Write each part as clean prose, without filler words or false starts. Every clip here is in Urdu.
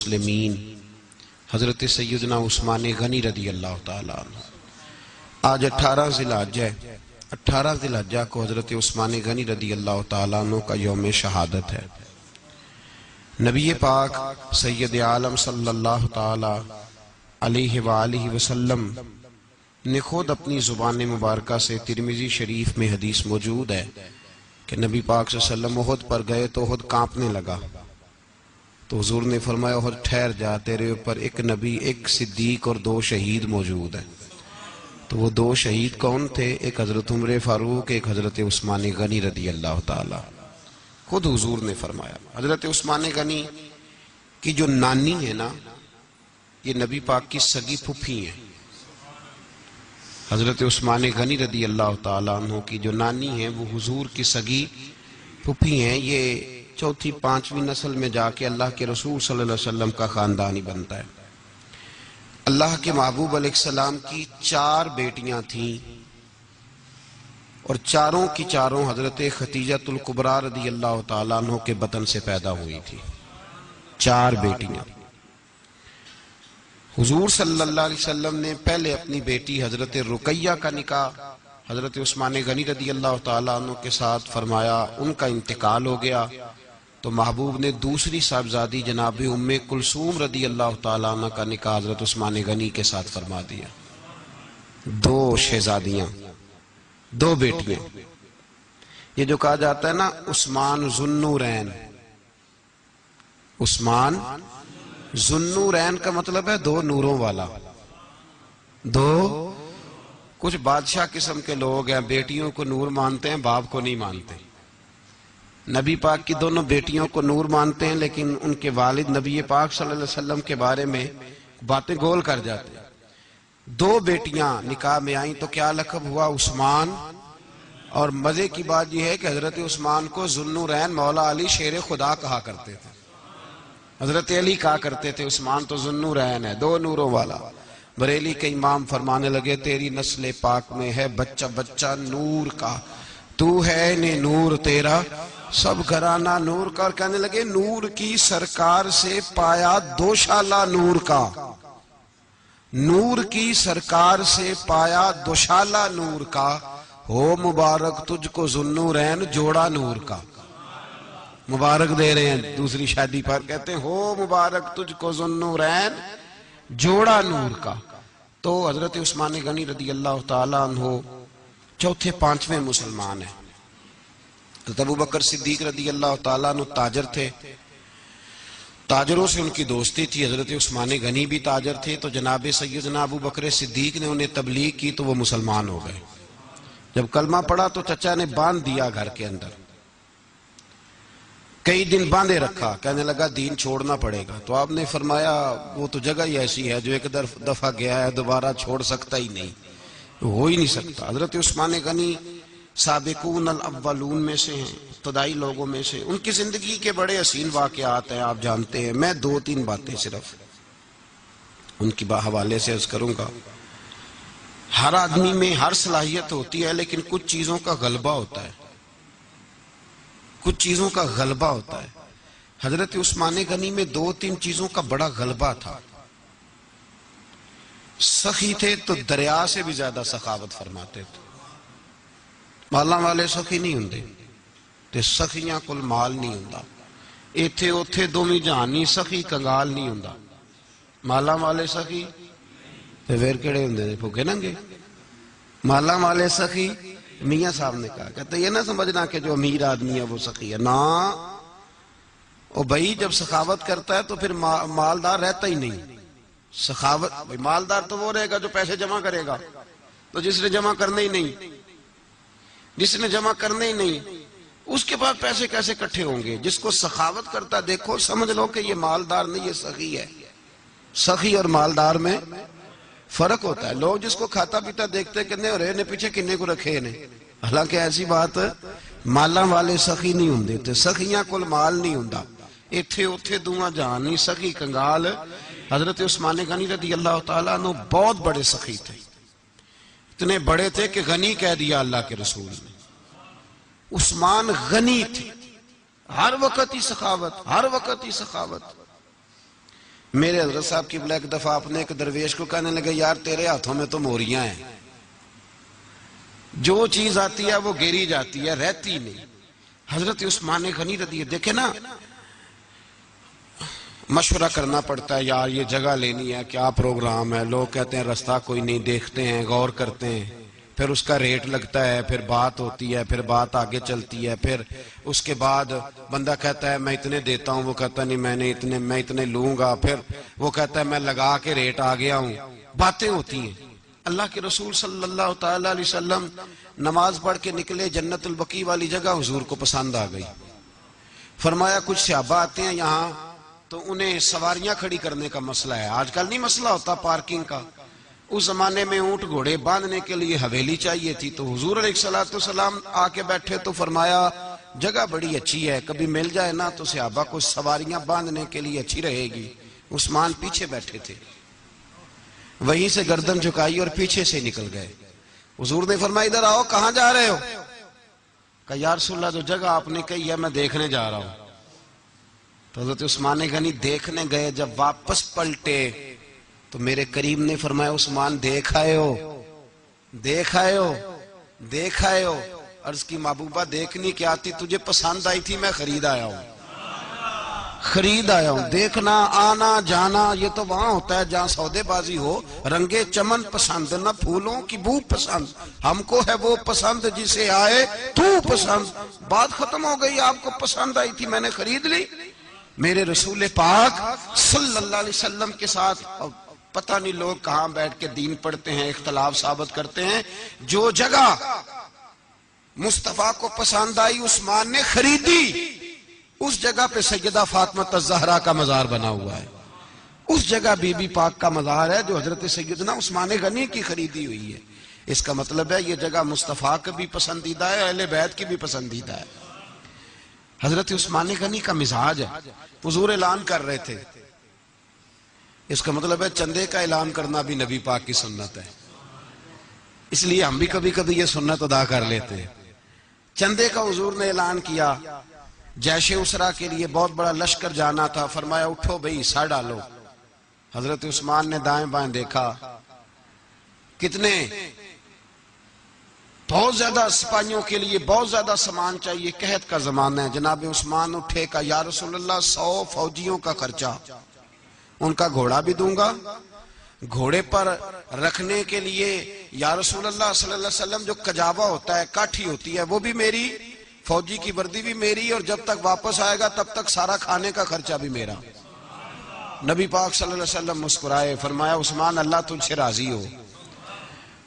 المسلمین حضرت سیدنا عثمان غنی رضی اللہ تعالیٰ عنہ. آج 18 ذی الحجہ ہے. 18 ذی الحجہ کو حضرت عثمان غنی رضی اللہ تعالیٰ عنہ کا یوم شہادت ہے. نبی پاک سید عالم صلی اللہ تعالیٰ علیہ وآلہ وسلم نے خود اپنی زبان مبارکہ سے ترمذی شریف میں حدیث موجود ہے کہ نبی پاک صلی اللہ علیہ وسلم احد پر گئے تو احد کانپنے لگا. تو حضور نے فرمایا احد ٹھہر جا، تیرے اوپر ایک نبی، ایک صدیق اور 2 شہید موجود ہیں. تو وہ 2 شہید کون تھے؟ ایک حضرت عمر فاروق، ایک حضرت عثمان غنی رضی اللہ تعالی. خود حضور نے فرمایا. حضرت عثمان غنی کی جو نانی ہے نا، یہ نبی پاک کی سگی پھوپھی ہیں. حضرت عثمان غنی رضی اللہ تعالیٰ عنہ کی جو نانی ہیں وہ حضور کی سگی پھوپھی ہیں. یہ 4تھی 5ویں نسل میں جا کے اللہ کے رسول صلی اللہ علیہ وسلم کا خاندان ہی بنتا ہے. اللہ کے محبوب علیہ السلام کی 4 بیٹیاں تھیں اور چاروں کی چاروں حضرت خدیجۃ الکبریٰ رضی اللہ تعالیٰ عنہ کے بطن سے پیدا ہوئی تھی. 4 بیٹیاں. حضور صلی اللہ علیہ وسلم نے پہلے اپنی بیٹی حضرت رقیہ کا نکاح حضرت عثمان غنی رضی اللہ تعالیٰ عنہ کے ساتھ فرمایا. ان کا انتقال ہو گیا تو محبوب نے دوسری صاحبزادی جناب ام کلثوم رضی اللہ تعالیٰ عنہ کا نکاح حضرت عثمان غنی کے ساتھ فرما دیا. 2 شہزادیاں، 2 بیٹیاں. یہ جو کہا جاتا ہے نا عثمان ذو النورین، عثمان ذو النورین کا مطلب ہے 2 نوروں والا. 2 کچھ بادشاہ قسم کے لوگ ہیں، بیٹیوں کو نور مانتے ہیں، باپ کو نہیں مانتے. نبی پاک کی دونوں بیٹیوں کو نور مانتے ہیں لیکن ان کے والد نبی پاک صلی اللہ علیہ وسلم کے بارے میں باتیں گول کر جاتے ہیں. 2 بیٹیاں نکاح میں آئیں تو کیا لقب ہوا؟ عثمان. اور مزے کی بات یہ ہے کہ حضرت عثمان کو ذو النورین مولا علی شیر خدا کہا کرتے تھے. حضرت علی کہا کرتے تھے عثمان تو ذو النورین ہے، 2 نوروں والا. بریلی کے امام فرمانے لگے تیری نسل پاک میں ہے بچہ بچہ نور کا، تو ہے نے نور تیرا سب گھرانہ نور کا. اور کہنے لگے نور کی سرکار سے پایا 2 شالہ نور کا، نور کی سرکار سے پایا 2 شالہ نور کا، ہو مبارک تجھ کو ذو النورین جوڑا نور کا. مبارک دے رہے ہیں دوسری شادی پر، کہتے ہیں ہو مبارک تجھ کو ذو النورین جوڑا نور کا. تو حضرت عثمان غنی رضی اللہ تعالیٰ عنہ 4تھے 5ویں مسلمان ہیں. حضرت ابو بکر صدیق رضی اللہ تعالیٰ عنہ تاجر تھے، تاجروں سے ان کی دوستی تھی. حضرت عثمان غنی بھی تاجر تھے تو جناب سیدنا ابو بکر صدیق نے انہیں تبلیغ کی تو وہ مسلمان ہو گئے. جب کلمہ پڑھا تو چچا نے باندھ دیا گھر کے اندر، کئی دن باندھے رکھا، کہنے لگا دین چھوڑنا پڑے گا. تو آپ نے فرمایا وہ تو جگہ ہی ایسی ہے جو ایک دفعہ گیا ہے دوبارہ چھوڑ سکتا ہی نہیں، ہو ہی نہیں سکتا. حضرت عثمان غنی سابقون الاولون میں سے ہیں، ابتدائی لوگوں میں سے. ان کی زندگی کے بڑے حسین واقعات ہیں، آپ جانتے ہیں. میں 2-3 باتیں صرف ان کی حوالے سے عرض کروں گا. ہر آدمی میں ہر صلاحیت ہوتی ہے لیکن کچھ چیزوں کا غلبہ ہوتا ہے، کچھ چیزوں کا غلبہ ہوتا ہے. حضرت عثمان غنی میں 2-3 چیزوں کا بڑا غلبہ تھا. سخی تھے تو دریا سے بھی زیادہ سخاوت فرماتے تھے. مالاں والے سخی نہیں ہوندے تے سخیاں کل مال نہیں ہوندا. ایتھے اوتھے دومی جہانی سخی کنگال نہیں ہوندا. مالاں والے سخی تے پھر کیڑے ہوندے نے بھوکے ننگے. مالاں والے سخی میاں صاحب نے کہا، کہتے یہ نہ سمجھنا کہ جو امیر آدمی ہے وہ سخی ہے. نا او بھائی جب سخاوت کرتا ہے تو پھر مالدار رہتا ہی نہیں. سخاوت مالدار تو وہ رہے گا جو پیسے جمع کرے گا. تو جس نے جمع کرنے ہی نہیں، جس نے جمع کرنے ہی نہیں اس کے بعد پیسے کیسے کٹھے ہوں گے؟ جس کو سخاوت کرتا دیکھو سمجھ لو کہ یہ مالدار نہیں، یہ سخی ہے. سخی اور مالدار میں فرق ہوتا ہے. لوگ جس کو کھاتا پیتا دیکھتے کنے اور نے پیچھے کنے کو رکھے نے، حالانکہ ایسی بات مالاں والے سخی نہیں ہوندے تے سخیاں کل مال نہیں ہوندا. ایتھے اوتھے دوواں جہان نہیں سخی کنگال. حضرت عثمان غنی رضی اللہ تعالیٰ عنہ بہت بڑے سخی تھے، اتنے بڑے تھے کہ غنی کہہ دیا اللہ کے رسول نے. عثمان غنی تھے، ہر وقت ہی سخاوت، ہر وقت ہی سخاوت. میرے حضرت صاحب کی ایک دفعہ اپنے ایک درویش کو کہنے لگے یار تیرے ہاتھوں میں تو موریاں ہیں، جو چیز آتی ہے وہ گیری جاتی ہے، رہتی نہیں۔ حضرت عثمان غنی رضی اللہ دیکھیں نا، مشورہ کرنا پڑتا ہے، یار یہ جگہ لینی ہے، کیا پروگرام ہے، لوگ کہتے ہیں رستہ کوئی نہیں، دیکھتے ہیں، غور کرتے ہیں، پھر اس کا ریٹ لگتا ہے، پھر بات ہوتی ہے، پھر بات آگے چلتی ہے، پھر اس کے بعد بندہ کہتا ہے میں اتنے دیتا ہوں، وہ کہتا نہیں میں اتنے لوں گا، پھر وہ کہتا ہے میں لگا کے ریٹ آ گیا ہوں، باتیں ہوتی ہیں۔ اللہ کے رسول صلی اللہ تعالی علیہ وسلم نماز پڑھ کے نکلے، جنت البقیع والی جگہ حضور کو پسند آ گئی۔ فرمایا کچھ صحابہ آتے ہیں یہاں تو انہیں سواریاں کھڑی کرنے کا مسئلہ ہے، آج کل نہیں مسئلہ ہوتا پارکنگ کا، اس زمانے میں اونٹ گھوڑے باندھنے کے لیے حویلی چاہیے تھی، تو حضور علیہ السلام آ کے بیٹھے تو فرمایا جگہ بڑی اچھی ہے، کبھی مل جائے نا تو صحابہ کو سواریاں باندھنے کے لیے اچھی رہے گی۔ عثمان پیچھے بیٹھے تھے، وہیں سے گردن جھکائی اور پیچھے سے نکل گئے۔ حضور نے فرمایا ادھر آؤ، کہاں جا رہے ہو؟ کہا یا رسول اللہ جو جگہ آپ نے کہی ہے میں دیکھنے جا رہا ہوں۔ تو حضرت عثمان غنی دیکھنے گئے، جب واپس پلٹے تو میرے کریم نے فرمایا عثمان دیکھ آئے ہو؟ عرض کی محبوبہ دیکھنی کیا آتی، تجھے پسند آئی تھی، میں خرید آیا ہوں۔ دیکھنا آنا جانا یہ تو وہاں ہوتا ہے جہاں سودے بازی ہو، رنگے چمن پسند نہ پھولوں کی بو پسند، ہم کو ہے وہ پسند جسے آئے تو پسند، بات ختم ہو گئی، آپ کو پسند آئی تھی میں نے خرید لی۔ میرے رسول پاک صلی اللہ علیہ وسلم کے ساتھ پتہ نہیں لوگ کہاں بیٹھ کے دین پڑھتے ہیں، اختلاف ثابت کرتے ہیں، جو جگہ مصطفیٰ کو پسند آئی عثمان نے خریدی، اس جگہ پہ سیدہ فاطمہ الزہرا کا مزار بنا ہوا ہے، اس جگہ بی بی پاک کا مزار ہے جو حضرت سیدنا عثمان غنی کی خریدی ہوئی ہے۔ اس کا مطلب ہے یہ جگہ مصطفیٰ کا بھی پسندیدہ ہے، اہل بیت کی بھی پسندیدہ ہے۔ حضرت عثمان غنی کا مزاج ہے، حضور اعلان کر رہے تھے، اس کا مطلب ہے چندے کا اعلان کرنا بھی نبی پاک کی سنت ہے، اس لیے ہم بھی کبھی کبھی یہ سنت ادا کر لیتے ہیں۔ چندے کا حضور نے اعلان کیا، جیش اسرا کے لیے بہت بڑا لشکر جانا تھا، فرمایا اٹھو بھئی حصہ ڈالو۔ حضرت عثمان نے دائیں بائیں دیکھا، کتنے بہت زیادہ سپاہیوں کے لیے بہت زیادہ سامان چاہیے، قحط کا زمانہ ہے۔ جناب عثمان اٹھے کا یا رسول اللہ 100 فوجیوں کا خرچہ، ان کا گھوڑا بھی دوں گا، گھوڑے پر رکھنے کے لیے یا رسول اللہ صلی اللہ علیہ وسلم جو کجاوا ہوتا ہے، کاٹھی ہوتی ہے، وہ بھی میری، فوجی کی وردی بھی میری، اور جب تک واپس آئے گا تب تک سارا کھانے کا خرچہ بھی میرا۔ نبی پاک صلی اللہ علیہ وسلم مسکرائے، فرمایا عثمان اللہ تجھ سے راضی ہو۔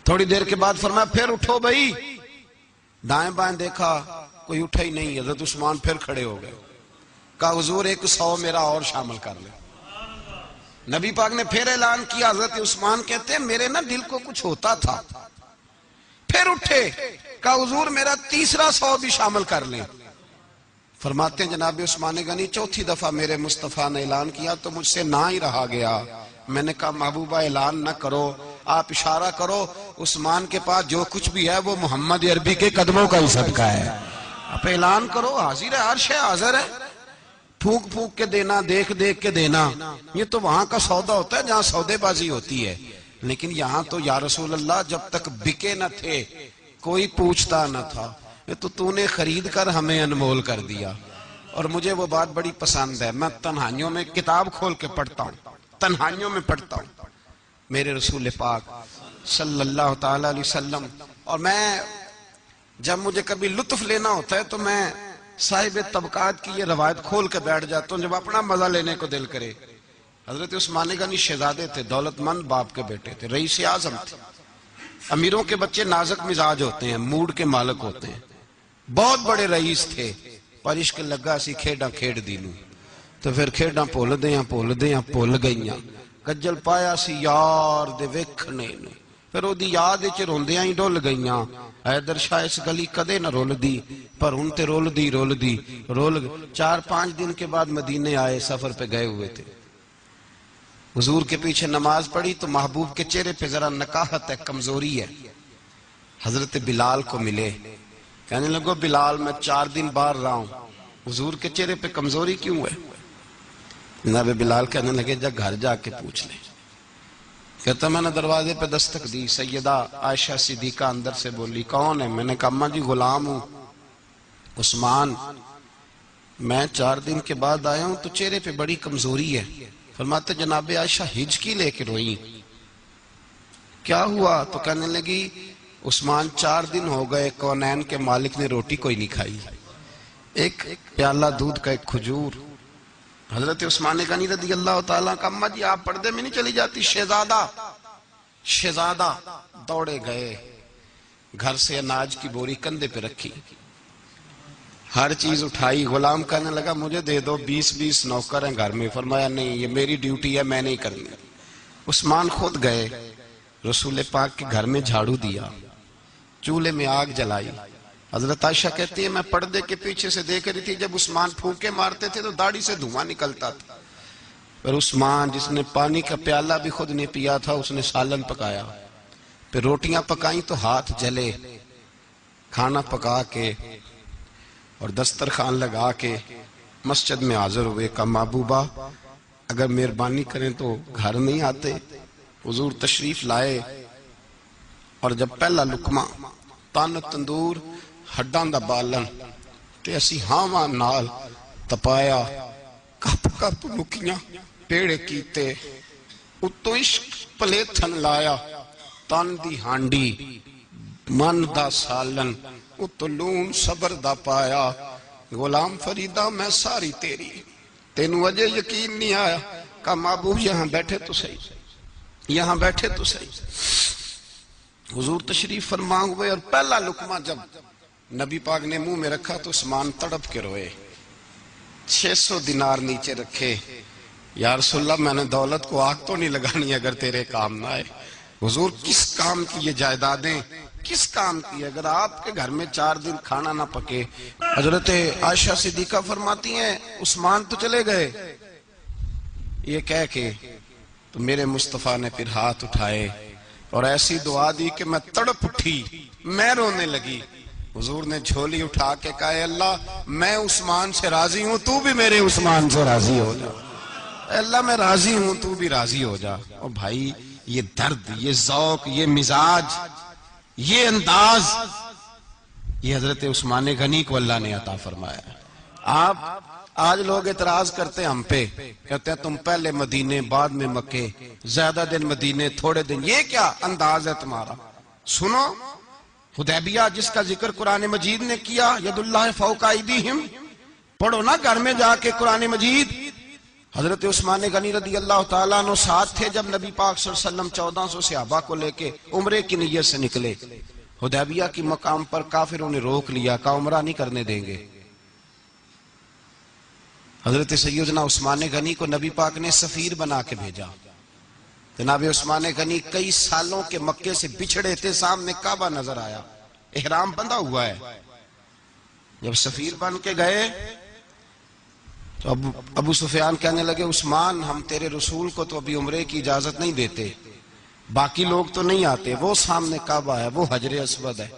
تھوڑی دیر کے بعد فرمایا پھر اٹھو بھئی، دائیں بائیں دیکھا کوئی اٹھا ہی نہیں، حضرت عثمان پھر کھڑے ہو گئے، کہا حضور 100 میرا اور شامل کر لیں۔ نبی پاک نے پھر اعلان کیا، حضرت عثمان کہتے ہیں میرے نا دل کو کچھ ہوتا تھا، پھر اٹھے، کہا حضور میرا تیسرا 100 بھی شامل کر لیں۔ فرماتے ہیں جناب عثمان غنی چوتھی دفعہ میرے مصطفیٰ نے اعلان کیا تو مجھ سے نہ ہی رہا گیا، میں نے کہا محبوبہ اعلان نہ کرو، آپ اشارہ کرو، عثمان کے پاس جو کچھ بھی ہے وہ محمد عربی کے قدموں کا ہی صدقہ ہے، آپ اعلان کرو، حاضر ہے، ہر شے حاضر ہے، پھونک پھونک کے دینا، دیکھ دیکھ کے دینا، یہ تو وہاں کا سودا ہوتا ہے جہاں سودے بازی ہوتی ہے، لیکن یہاں تو یا رسول اللہ جب تک بکے نہ تھے کوئی پوچھتا نہ تھا، تو نے خرید کر ہمیں انمول کر دیا۔ اور مجھے وہ بات بڑی پسند ہے، میں تنہائیوں میں کتاب کھول کے پڑھتا ہوں، تنہائیوں میں پڑھتا ہوں میرے رسول پاک صلی اللہ تعالی علیہ وسلم، اور میں جب مجھے کبھی لطف لینا ہوتا ہے تو میں صاحب طبقات کی یہ روایت کھول کے بیٹھ جاتا ہوں جب اپنا مزہ لینے کو دل کرے۔ حضرت عثمان غنی شہزادے تھے، دولت مند باپ کے بیٹے تھے، رئیس اعظم تھے۔ امیروں کے بچے نازک مزاج ہوتے ہیں، موڈ کے مالک ہوتے ہیں، بہت بڑے رئیس تھے، پر عشق لگا سی کھیڈاں کھیڈ دینوں، تو پھر کھیڈاں پھول گئیاں، کجل پایا سی یار دے ویکھنے نوں، پھر وہ دی یاد وچ روندیاں ہی ڈول گئیاں، حیدر شاہ اس گلی کدے نہ رول دی، پر ہن تے رول دی 4-5 دن کے بعد مدینے آئے، سفر پہ گئے ہوئے تھے، حضور کے پیچھے نماز پڑھی تو محبوب کے چہرے پہ ذرا نکاہت ہے، کمزوری ہے، حضرت بلال کو ملے، کہنے لگو بلال میں 4 دن باہر رہا ہوں، حضور کے چہرے پہ کمزوری کیوں ہے؟ جناب بلال کہنے لگے جا گھر جا کے پوچھ لیں. کہتا میں نے دروازے پہ دستک دی، سیدہ عائشہ صدیقہ اندر سے بولی کون ہے؟ میں نے کہا اماں جی غلام ہوں عثمان، میں 4 دن کے بعد آیا ہوں تو چہرے پہ بڑی کمزوری ہے. فرماتے جناب عائشہ ہجکی لے کے روئی. کیا ہوا؟ تو کہنے لگی عثمان 4 دن ہو گئے کونین کے مالک نے روٹی کوئی نہیں کھائی، ایک پیالہ دودھ کا ایک کھجور. حضرت عثمان غنی رضی اللہ تعالیٰ کا اماں جی آپ پردے میں نہیں چلی جاتی؟ شہزادہ دوڑے گئے، گھر سے اناج کی بوری کندھے پہ رکھی، ہر چیز اٹھائی. غلام کہنے لگا مجھے دے دو، 20 نوکر ہیں گھر میں. فرمایا نہیں یہ میری ڈیوٹی ہے، میں نہیں کرنی. عثمان خود گئے، رسول پاک کے گھر میں جھاڑو دیا، چولہے میں آگ جلائی. حضرت عائشہ کہتی ہے میں پردے کے پیچھے سے دیکھ رہی تھی، جب عثمان پھونکے مارتے تھے تو داڑھی سے دھواں نکلتا تھا. پھر عثمان جس نے پانی کا پیالہ بھی خود نہیں پیا تھا، اس نے سالن پکایا، پھر روٹیاں پکائیں تو ہاتھ جلے. کھانا پکا کے اور دسترخوان لگا کے مسجد میں حاضر ہوئے. کہا محبوبہ اگر مہربانی کریں تو گھر نہیں آتے؟ حضور تشریف لائے اور جب پہلا لقمہ تن تندور ہڈاں دا بالن تے اسی ہاواں نال تپایا، کپ کپ مکیاں پیڑے کیتے، اتوں عشق پلیتھن لایا، تن دی ہانڈی من دا سالن، اتوں لون صبر دا پایا. غلام فریدہ میں ساری تیری، تینوں وجہ یقین نہیں آیا. کہا محبوب یہاں بیٹھے تو صحیح، یہاں بیٹھے تو صحیح. حضور تشریف فرما ہوئے اور پہلا لقمہ جب نبی پاک نے منہ میں رکھا تو عثمان تڑپ کے روئے. 600 دینار نیچے رکھے. یا رسول اللہ میں نے دولت کو آگ تو نہیں لگانی اگر تیرے کام نہ آئے. حضور کس کام کی یہ جائیدادیں، کس کام کی؟ اگر آپ کے گھر میں 4 دن کھانا نہ پکے. حضرت عائشہ صدیقہ فرماتی ہیں عثمان تو چلے گئے، یہ کہہ کے تو میرے مصطفیٰ نے پھر ہاتھ اٹھائے اور ایسی دعا دی کہ میں تڑپ اٹھی، میں رونے لگی. حضور نے جھولی اٹھا کے کہا اے اللہ میں عثمان سے راضی ہوں، تو بھی میرے عثمان سے راضی ہو جا. اے اللہ میں راضی ہوں، تو بھی راضی ہو جا. اور بھائی یہ درد، یہ ذوق، یہ مزاج، یہ انداز، یہ حضرت عثمان غنی کو اللہ نے عطا فرمایا. آپ آج لوگ اعتراض کرتے ہیں ہم پہ، کہتے ہیں تم پہلے مدینے بعد میں مکے، زیادہ دن مدینے تھوڑے دن. یہ کیا انداز ہے تمہارا؟ سنو حدیبیہ جس کا ذکر قرآن مجید نے کیا، ید اللہ فوق ایدیہم، پڑھو نا گھر میں جا کے قرآن مجید. حضرت عثمان غنی رضی اللہ تعالیٰ عنہ ساتھ تھے جب نبی پاک صلی اللہ علیہ وسلم 1400 صحابہ کو لے کے عمرے کی نیت سے نکلے. حدیبیہ کی مقام پر کافروں نے روک لیا، کہا عمرہ نہیں کرنے دیں گے. حضرت سیدنا عثمان غنی کو نبی پاک نے سفیر بنا کے بھیجا. جناب عثمان غنی کئی سالوں کے مکے سے بچھڑے تھے، سامنے کعبہ نظر آیا، احرام بندھا ہوا ہے. جب سفیر بن کے گئے تو ابو سفیان کہنے لگے عثمان ہم تیرے رسول کو تو ابھی عمرے کی اجازت نہیں دیتے، باقی لوگ تو نہیں آتے، وہ سامنے کعبہ ہے، وہ حجر اسود ہے،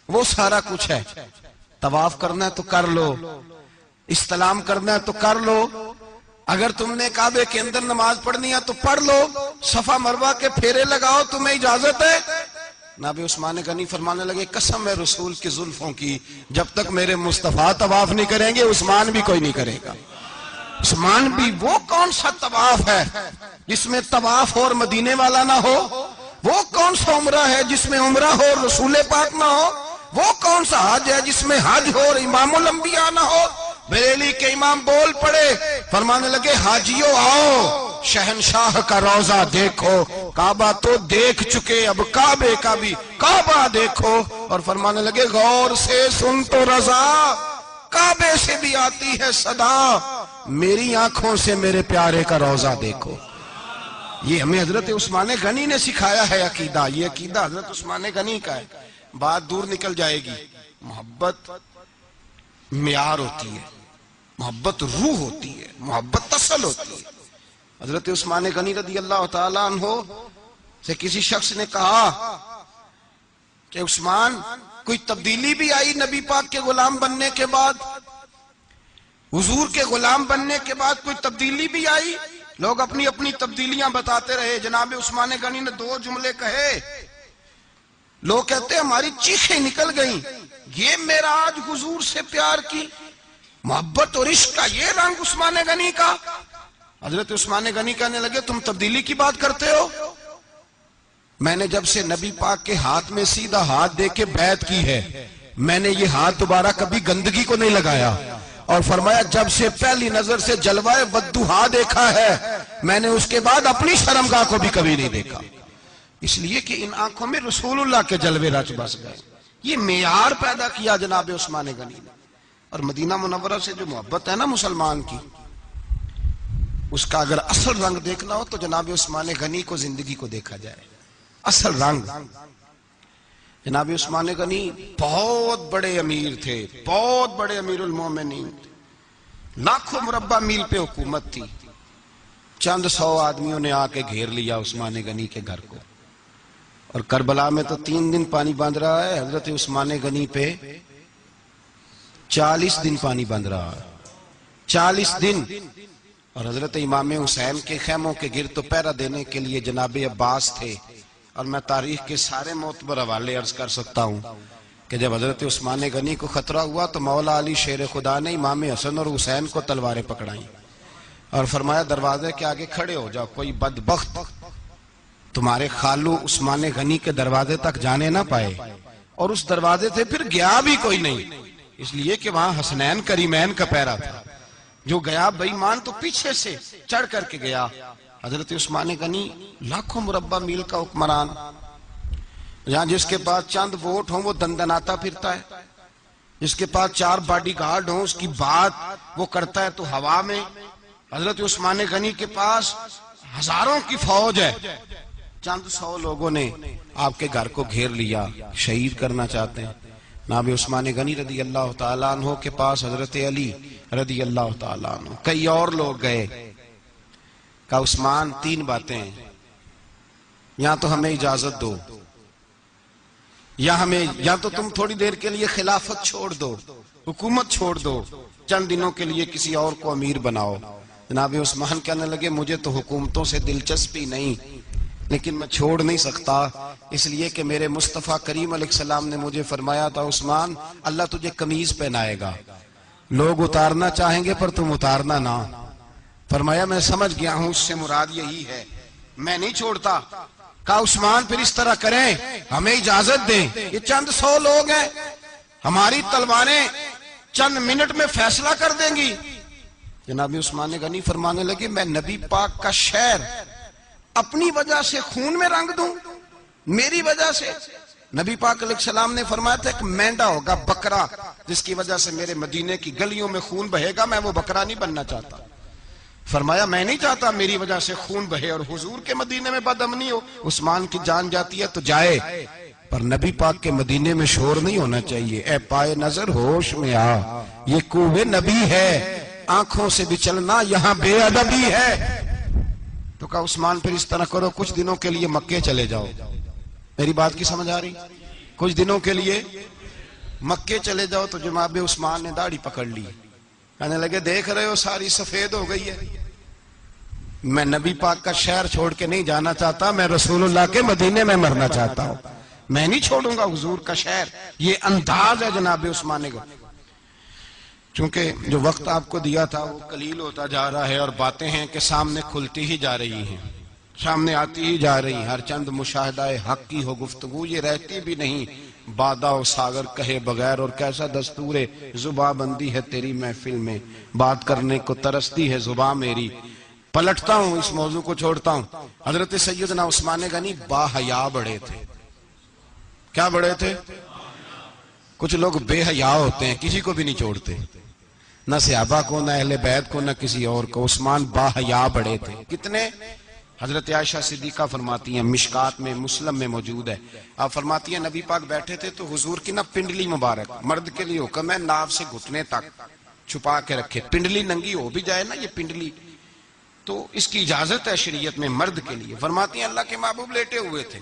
وہ سارا کچھ ہے، طواف کرنا ہے تو کر لو، استلام کرنا ہے تو کر لو، اگر تم نے کعبے کے اندر نماز پڑھنی ہے تو پڑھ لو، صفا مروہ کے پھیرے لگاؤ، تمہیں اجازت ہے. نبی عثمان غنی فرمانے لگے قسم ہے رسول کی زلفوں کی، جب تک میرے مصطفیٰ طواف نہیں کریں گے عثمان بھی کوئی نہیں کرے گا. عثمان بھی وہ کون سا طواف ہے جس میں طواف اور مدینے والا نہ ہو؟ وہ کون سا عمرہ ہے جس میں عمرہ ہو اور رسول پاک نہ ہو؟ وہ کون سا حج ہے جس میں حج ہو اور امام الانبیاء نہ ہو؟ بریلی کے امام بول پڑے، فرمانے لگے حاجیوں آؤ شہنشاہ کا روضہ دیکھو، کعبہ تو دیکھ چکے اب کعبے کا بھی کعبہ دیکھو. اور فرمانے لگے غور سے سن تو رضا، کعبے سے بھی آتی ہے صدا، میری آنکھوں سے میرے پیارے کا روضہ دیکھو. یہ ہمیں حضرت عثمان غنی نے سکھایا ہے عقیدہ، یہ عقیدہ حضرت عثمان غنی کا ہے. بات دور نکل جائے گی. محبت معیار ہوتی ہے، محبت روح ہوتی ہے، محبت اصل ہوتی ہے. حضرت عثمان غنی رضی اللہ تعالیٰ عنہ سے کسی شخص نے کہا کہ عثمان کوئی تبدیلی بھی آئی نبی پاک کے غلام بننے کے بعد؟ حضور کے غلام بننے کے بعد کوئی تبدیلی بھی آئی؟ لوگ اپنی اپنی تبدیلیاں بتاتے رہے. جناب عثمان غنی نے 2 جملے کہے، لوگ کہتے ہیں ہماری چیخیں نکل گئیں. یہ معراج حضور سے پیار کی محبت اور عشق کا یہ رنگ عثمان غنی کا. حضرت عثمان غنی کہنے لگے تم تبدیلی کی بات کرتے ہو؟ میں نے جب سے نبی پاک کے ہاتھ میں سیدھا ہاتھ دے کے بیعت کی ہے، میں نے یہ ہاتھ دوبارہ کبھی گندگی کو نہیں لگایا. اور فرمایا جب سے پہلی نظر سے جلوہ ودھوہا دیکھا ہے، میں نے اس کے بعد اپنی شرمگاہ کو بھی کبھی نہیں دیکھا. اس لیے کہ ان آنکھوں میں رسول اللہ کے جلوے رچ بس گئے. یہ معیار پیدا کیا جناب عثمان غنی نے. اور مدینہ منورہ سے جو محبت ہے نا مسلمان کی، اس کا اگر اصل رنگ دیکھنا ہو تو جناب عثمان غنی کو زندگی کو دیکھا جائے. اصل رنگ. جناب عثمان غنی بہت بڑے امیر تھے، بہت بڑے امیر المومنین. لاکھوں مربع میل پہ حکومت تھی. چند 100 آدمیوں نے آ کے گھیر لیا عثمان غنی کے گھر کو. اور کربلا میں تو 3 دن پانی بند رہا ہے، حضرت عثمان غنی پہ 40 دن پانی بند رہا ہے. 40 دن. اور حضرت امام حسین کے خیموں کے گرد تو پہرا دینے کے لیے جناب عباس تھے. اور میں تاریخ کے سارے معتبر حوالے عرض کر سکتا ہوں کہ جب حضرت عثمان غنی کو خطرہ ہوا تو مولا علی شیر خدا نے امام حسن اور حسین کو تلواریں پکڑائیں اور فرمایا دروازے کے آگے کھڑے ہو جاؤ، کوئی بدبخت تمہارے خالو عثمان غنی کے دروازے تک جانے نہ پائے. اور اس دروازے سے پھر گیا بھی کوئی نہیں، اس لیے کہ وہاں حسنین کریمین کا پہرا تھا. جو گیا بے ایمان تو پیچھے سے چڑھ کر کے گیا. حضرت عثمان غنی لاکھوں مربع میل کا حکمران، یہاں جس کے پاس چند ووٹ ہوں وہ دندناتا پھرتا ہے، جس کے پاس 4 باڈی گارڈ ہوں اس کی بات وہ کرتا ہے تو ہوا میں. حضرت عثمان غنی کے پاس ہزاروں کی فوج ہے. چند 100 لوگوں نے آپ کے گھر کو گھیر لیا، شہید کرنا چاہتے ہیں. جناب عثمان غنی رضی اللہ تعالیٰ عنہ کے پاس حضرت علی رضی اللہ تعالیٰ عنہ کئی اور لوگ گئے. کہا عثمان 3 باتیں ہیں، یا تو ہمیں اجازت دو، یا تو تم تھوڑی دیر کے لیے خلافت چھوڑ دو، حکومت چھوڑ دو، چند دنوں کے لیے کسی اور کو امیر بناؤ. جناب عثمان کہنے لگے مجھے تو حکومتوں سے دلچسپی نہیں، لیکن میں چھوڑ نہیں سکتا، اس لیے کہ میرے مصطفیٰ کریم علیہ السلام نے مجھے فرمایا تھا عثمان اللہ تجھے قمیض پہنائے گا، لوگ اتارنا چاہیں گے پر تم اتارنا نہ. فرمایا میں سمجھ گیا ہوں اس سے مراد یہی ہے، میں نہیں چھوڑتا. کہا عثمان پھر اس طرح کریں، ہمیں اجازت دیں، یہ چند 100 لوگ ہیں، ہماری تلواریں چند منٹ میں فیصلہ کر دیں گی. جناب عثمان غنی فرمانے لگے میں نبی پاک کا شہر اپنی وجہ سے خون میں رنگ دوں؟ میری وجہ سے؟ نبی پاک علیہ السلام نے فرمایا تھا ایک مینڈا ہوگا بکرا جس کی وجہ سے میرے مدینے کی گلیوں میں خون بہے گا، میں وہ بکرا نہیں بننا چاہتا. فرمایا میں نہیں چاہتا میری وجہ سے خون بہے اور حضور کے مدینے میں بدامنی ہو. عثمان کی جان جاتی ہے تو جائے، پر نبی پاک کے مدینے میں شور نہیں ہونا چاہیے. اے پائے نظر ہوش میں آ، یہ کوہ نبی ہے، آنکھوں سے بھی چلنا یہاں بے ادبی ہے. تو کہا عثمان پھر اس طرح کرو کچھ دنوں کے لیے مکے چلے جاؤ. میری بات کی سمجھ آ رہی؟ کچھ دنوں کے لیے مکے چلے جاؤ. تو جناب عثمان نے داڑھی پکڑ لی، کہنے لگے دیکھ رہے ہو ساری سفید ہو گئی ہے، میں نبی پاک کا شہر چھوڑ کے نہیں جانا چاہتا، میں رسول اللہ کے مدینے میں مرنا چاہتا ہوں، میں نہیں چھوڑوں گا حضور کا شہر. یہ انداز ہے جناب عثمان غنی. چونکہ جو وقت آپ کو دیا تھا وہ قلیل ہوتا جا رہا ہے اور باتیں ہیں کہ سامنے کھلتی ہی جا رہی ہیں، سامنے آتی ہی جا رہی ہیں. ہر چند مشاہدہ حق کی ہو گفتگو یہ رہتی بھی نہیں، بادہ و ساگر کہے بغیر. اور کیسا دستور زباں بندی ہے تیری محفل میں، بات کرنے کو ترستی ہے زباں میری. پلٹتا ہوں اس موضوع کو چھوڑتا ہوں. حضرت سیدنا عثمان غنی با حیا بڑے تھے. کیا بڑے تھے؟ کچھ لوگ بے حیا ہوتے ہیں، کسی کو بھی نہیں چھوڑتے، نہ صحابہ کو، نہ اہل بیت کو، نہ کسی اور کو. عثمان با حیا بڑے تھے. کتنے؟ حضرت عائشہ صدیقہ فرماتی ہیں، مشکات میں مسلم میں موجود ہے، آپ فرماتی ہیں نبی پاک بیٹھے تھے تو حضور کی نا پنڈلی مبارک، مرد کے لیے حکم ہے ناف سے گھٹنے تک چھپا کے رکھے. پنڈلی ننگی ہو بھی جائے نا یہ پنڈلی تو اس کی اجازت ہے شریعت میں مرد کے لیے. فرماتی ہیں اللہ کے محبوب لیٹے ہوئے تھے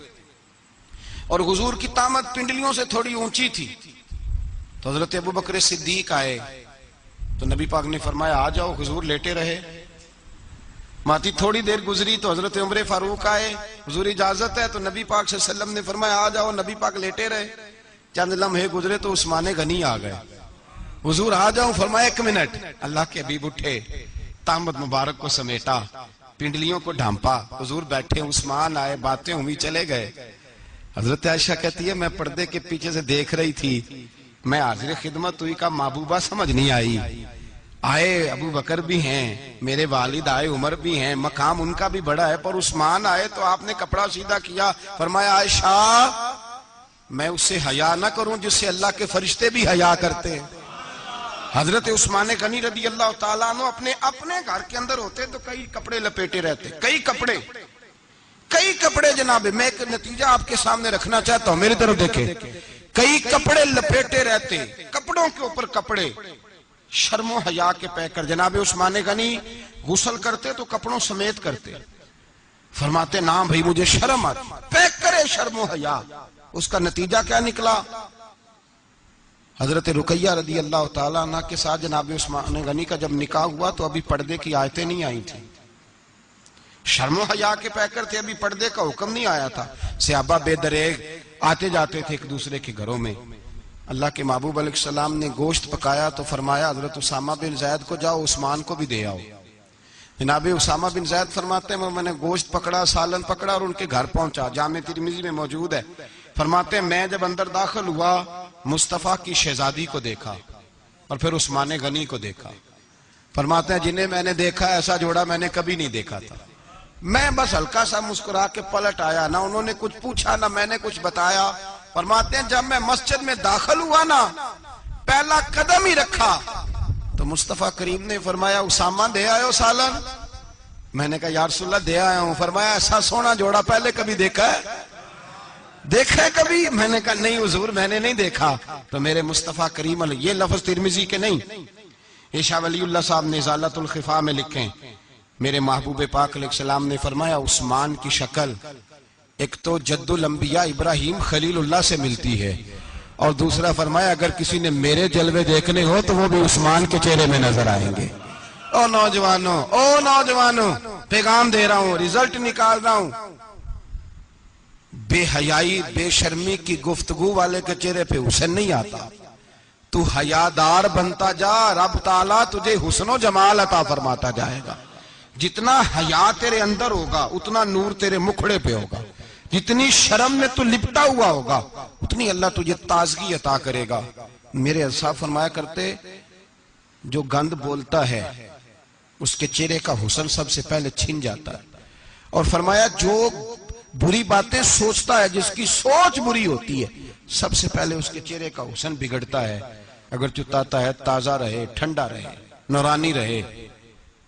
اور حضور کی طامت پنڈلیوں سے تھوڑی اونچی تھی. تو حضرت ابو بکر صدیق آئے تو نبی پاک نے فرمایا آ جاؤ. حضور لیٹے رہے. ماتی تھوڑی دیر گزری تو حضرت عمر فاروق آئے. حضور اجازت ہے؟ تو نبی پاک صلی اللہ علیہ وسلم نے فرمایا آ جاؤ. نبی پاک لیٹے رہے. چند لمحے گزرے تو عثمان غنی آ گئے. حضور آ جاؤ. فرمایا 1 منٹ. اللہ کے حبیب اٹھے, تامت مبارک کو سمیٹا, پنڈلیوں کو ڈھانپا. حضور بیٹھے, عثمان آئے, باتیں ہوئی, چلے گئے. حضرت عائشہ کہتی ہے میں پردے کے پیچھے سے دیکھ رہی تھی, میں حاضر خدمت ہوئی, کا محبوبہ سمجھ نہیں آئی. آئے ابو بکر بھی ہیں, میرے والد آئے, عمر بھی ہیں, مقام ان کا بھی بڑا ہے, پر عثمان آئے تو آپ نے کپڑا سیدھا کیا. فرمایا عائشہ میں اس سے حیا نہ کروں جس سے اللہ کے فرشتے بھی حیا کرتے ہیں. حضرت عثمان غنی رضی اللہ تعالیٰ عنہ اپنے گھر کے اندر ہوتے تو کئی کپڑے لپیٹے رہتے, کئی کپڑے جناب. میں ایک نتیجہ آپ کے سامنے رکھنا چاہتا ہوں, میری طرف دیکھیں. کئی کپڑے لپیٹے رہتے, کپڑوں کے اوپر کپڑے, شرم و حیا کے پیکر. جناب عثمان غنی غسل کرتے تو کپڑوں سمیت کرتے. فرماتے نا بھائی مجھے شرم آتی, پیکر شرم و حیا. اس کا نتیجہ کیا نکلا؟ حضرت رقیہ رضی اللہ تعالیٰ عنہ کے ساتھ جناب عثمان غنی کا جب نکاح ہوا تو ابھی پردے کی آیتیں نہیں آئی تھیں. شرم و حیا کے پیکر تھے, ابھی پردے کا حکم نہیں آیا تھا. صحابہ بے دریغ آتے جاتے تھے ایک دوسرے کے گھروں میں. اللہ کے محبوب علیہ السلام نے گوشت پکایا تو فرمایا حضرت اسامہ بن زید کو جاؤ عثمان کو بھی دے آؤ. جناب اسامہ بن زید فرماتے ہیں میں نے گوشت پکڑا, سالن پکڑا اور ان کے گھر پہنچا. جامع ترمذی میں موجود ہے. فرماتے ہیں میں جب اندر داخل ہوا مصطفیٰ کی شہزادی کو دیکھا اور پھر عثمان غنی کو دیکھا. فرماتے ہیں جنہیں میں نے دیکھا ایسا جوڑا میں نے کبھی نہیں دیکھا تھا. میں بس ہلکا سا مسکرا کے پلٹ آیا, نہ انہوں نے کچھ پوچھا نہ میں نے کچھ بتایا. فرماتے ہیں جب میں مسجد میں داخل ہوا نا, پہلا قدم ہی رکھا تو مصطفیٰ کریم نے فرمایا اسامہ دے آئے ہو سالن؟ میں نے کہا یا رسول اللہ دے آیا ہوں. فرمایا ایسا سونا جوڑا پہلے کبھی دیکھا ہے؟ دیکھا ہے کبھی؟ میں نے کہا نہیں حضور میں نے نہیں دیکھا. تو میرے مصطفیٰ کریم علیہ, یہ لفظ ترمذی کے نہیں, یہ شاہ ولی اللہ صاحب نے ازالۃ الخفا میں لکھیں. میرے محبوب پاک علیہ السلام نے فرمایا عثمان کی شکل ایک تو جد الانبیاء ابراہیم خلیل اللہ سے ملتی ہے, اور دوسرا فرمایا اگر کسی نے میرے جلوے دیکھنے ہو تو وہ بھی عثمان کے چہرے میں نظر آئیں گے. او نوجوانوں پیغام دے رہا ہوں, ریزلٹ نکال رہا ہوں. بے حیائی بے شرمی کی گفتگو والے کے چہرے پہ حسن نہیں آتا. تو حیادار بنتا جا, رب تعالیٰ تجھے حسن و جمال عطا فرماتا جائے گا. جتنا حیا تیرے اندر ہوگا اتنا نور تیرے مکھڑے پہ ہوگا. جتنی شرم میں تو لپٹا ہوا ہوگا اتنی اللہ تجھے تازگی عطا کرے گا. میرے صاحب فرمایا کرتے جو گند بولتا ہے اس کے چہرے کا حسن سب سے پہلے چھن جاتا ہے. اور فرمایا جو بری باتیں سوچتا ہے, جس کی سوچ بری ہوتی ہے, سب سے پہلے اس کے چہرے کا حسن بگڑتا ہے. اگر چتاتا ہے تازہ رہے, ٹھنڈا رہے, نورانی رہے.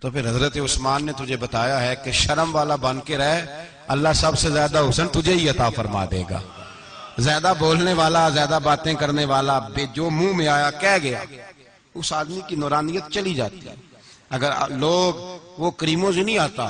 تو پھر حضرت عثمان نے تجھے بتایا ہے کہ شرم والا بن کے رہ, اللہ سب سے زیادہ حسن تجھے ہی عطا فرما دے گا. زیادہ بولنے والا, زیادہ باتیں کرنے والا, جو منہ میں آیا کہہ گیا, اس آدمی کی نورانیت چلی جاتی ہے. اگر لوگ وہ کریموں سے نہیں آتا,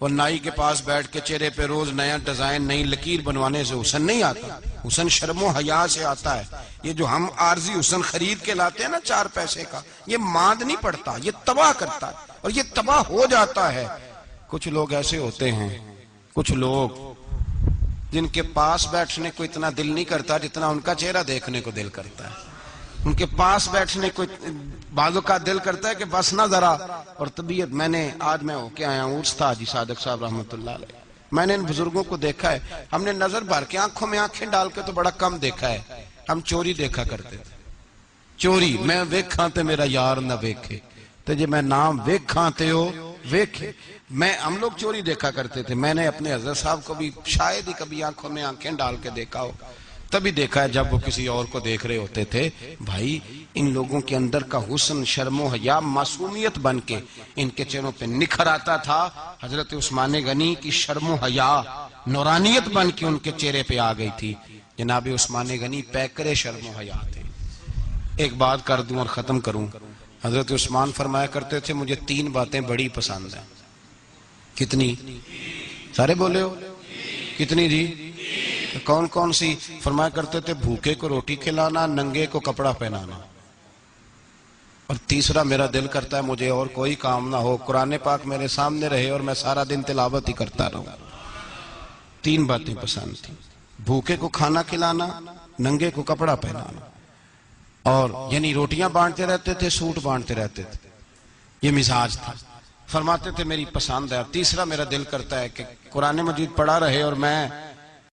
وہ نائی کے پاس بیٹھ کے چہرے پہ روز نیا ڈیزائن نئی لکیر بنوانے سے حسن نہیں آتا. حسن شرم و حیا سے آتا ہے. یہ جو ہم عارضی حسن خرید کے لاتے ہیں نا 4 پیسے کا, یہ ماند نہیں پڑتا, یہ تباہ کرتا ہے اور یہ تباہ ہو جاتا ہے. کچھ لوگ ایسے ہوتے ہیں, کچھ لوگ جن کے پاس بیٹھنے کو اتنا دل نہیں کرتا جتنا ان کا چہرہ دیکھنے کو دل کرتا ہے. ان کے پاس بیٹھنے کو بعضوں کا دل کرتا ہے کہ بس نہ ذرا. اور طبیعت آج میں ہو کے آیا ہوں, عرس تھا حاجی صادق صاحب رحمۃ اللہ علیہ. میں نے ان بزرگوں کو دیکھا ہے, ہم نے نظر بھر کے آنکھوں میں آنکھیں ڈال کے تو بڑا کم دیکھا ہے. ہم چوری دیکھا کرتے تھے, چوری. میں ویکھاں تے میرا یار نہ ویکھے, تو جی میں نام ویکھاں تے ہو ویکھے. ہم لوگ چوری دیکھا کرتے تھے. میں نے اپنے حضرت صاحب کو بھی شاید ہی کبھی آنکھوں میں آنکھیں ڈال کے دیکھا ہو, تبھی دیکھا ہے جب وہ کسی اور کو دیکھ رہے ہوتے تھے. بھائی ان لوگوں کے اندر کا حسن شرم و حیا معصومیت بن کے ان کے چہروں پہ نکھر آتا تھا. حضرت عثمان غنی کی شرم و حیا نورانیت بن کے ان کے چہرے پہ آ گئی تھی. جناب عثمان غنی پیکرے شرم و حیا تھے. ایک بات کر دوں اور ختم کروں. حضرت عثمان فرمایا کرتے تھے مجھے 3 باتیں بڑی پسند ہیں. کتنی؟ سارے بولے ہو کتنی جی؟ کون کون سی؟ فرمایا کرتے تھے بھوکے کو روٹی کھلانا, ننگے کو کپڑا پہنانا. اور تیسرا میرا دل کرتا ہے مجھے اور کوئی کام نہ ہو، قرآن پاک میرے سامنے رہے اور میں سارا دن تلاوت ہی کرتا رہوں۔ 3 باتیں پسند تھیں، بھوکے کو کھانا کھلانا، ننگے کو کپڑا پہنانا، اور یعنی روٹیاں بانٹتے رہتے تھے، سوٹ بانٹتے رہتے تھے، یہ مزاج تھا۔ فرماتے تھے میری پسند ہے۔ اور تیسرا میرا دل کرتا ہے کہ قرآن مجید پڑھا رہے اور میں